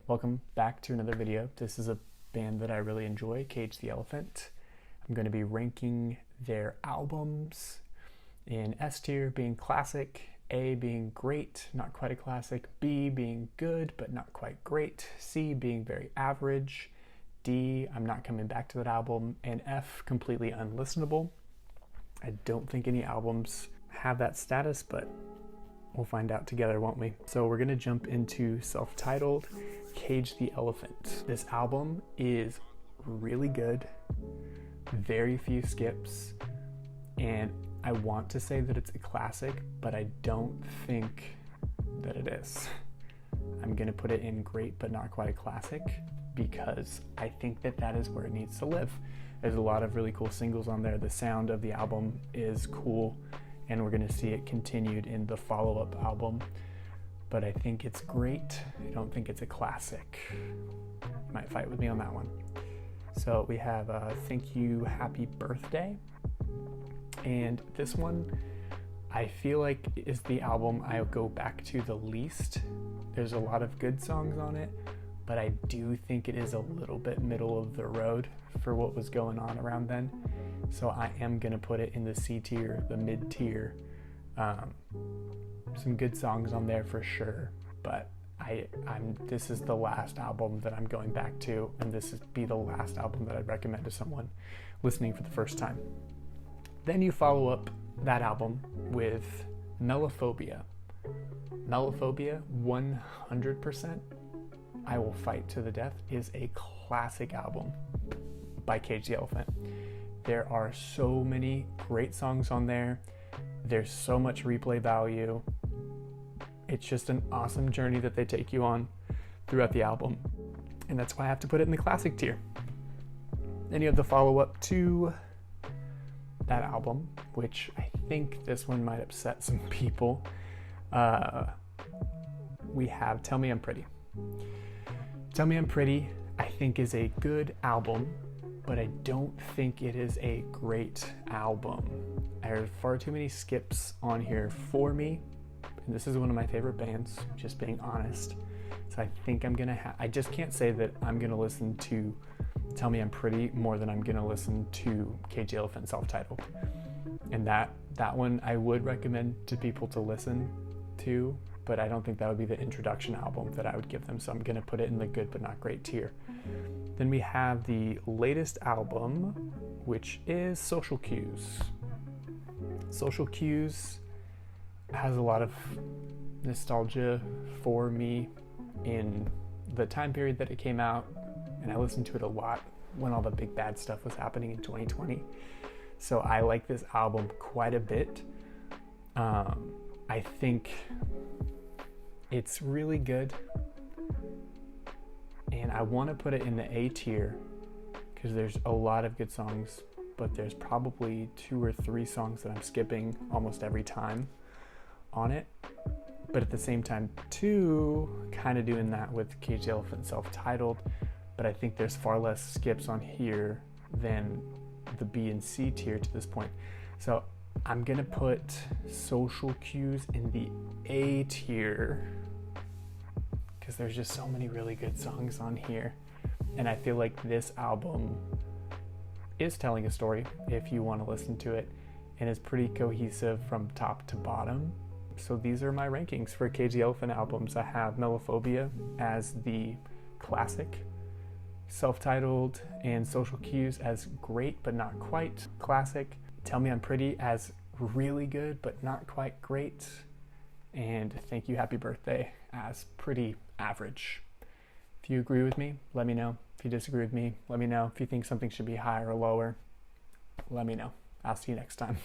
Welcome back to another video. This is a band that I really enjoy, Cage the Elephant. I'm going to be ranking their albums in S tier being classic, A being great, not quite a classic, B being good but not quite great, C being very average, D, I'm not coming back to that album, and F, completely unlistenable. I don't think any albums have that status, but we'll find out together, won't we? So we're gonna jump into self-titled Cage the Elephant. This album is really good, very few skips, and I want to say that it's a classic, but I don't think that it is. I'm gonna put it in great but not quite a classic because I think that that is where it needs to live. There's a lot of really cool singles on there. The sound of the album is cool, and we're gonna see it continued in the follow-up album. But I think it's great. I don't think it's a classic. You might fight with me on that one. So we have Thank You, Happy Birthday. And this one, I feel like is the album I'll go back to the least. There's a lot of good songs on it, but I do think it is a little bit middle of the road for what was going on around then. So I am gonna put it in the C tier, the mid tier. Some good songs on there for sure, but this is the last album that I'm going back to, and this would be the last album that I'd recommend to someone listening for the first time. Then you follow up that album with Mellophobia. Mellophobia, 100%, I will fight to the death, is a classic album by Cage the Elephant. There are so many great songs on there. There's so much replay value. It's just an awesome journey that they take you on throughout the album. And that's why I have to put it in the classic tier. Then you have the follow-up to that album, which I think this one might upset some people. We have Tell Me I'm Pretty. Tell Me I'm Pretty, I think, is a good album, but I don't think it is a great album. There are far too many skips on here for me, and this is one of my favorite bands, just being honest. So I think I'm gonna I just can't say that I'm gonna listen to Tell Me I'm Pretty more than I'm gonna listen to Cage the Elephant self-titled. And that one I would recommend to people to listen to, but I don't think that would be the introduction album that I would give them, so I'm gonna put it in the good but not great tier. Then we have the latest album, which is Social Cues. Social Cues has a lot of nostalgia for me in the time period that it came out, and I listened to it a lot when all the big bad stuff was happening in 2020. So I like this album quite a bit. I think it's really good, and I want to put it in the A tier because there's a lot of good songs, but there's probably 2 or 3 songs that I'm skipping almost every time on it. But at the same time too, kind of doing that with Cage the Elephant self-titled, but I think there's far less skips on here than the B and C tier to this point. So I'm gonna put Social Cues in the A tier because there's just so many really good songs on here, and I feel like this album is telling a story if you want to listen to it, and is pretty cohesive from top to bottom. So these are my rankings for Cage the Elephant albums. I have Mellophobia as the classic, self-titled and Social Cues as great but not quite classic, Tell Me I'm Pretty as really good but not quite great, and Thank You, Happy Birthday as pretty average. If you agree with me, let me know. If you disagree with me, let me know. If you think something should be higher or lower, let me know. I'll see you next time.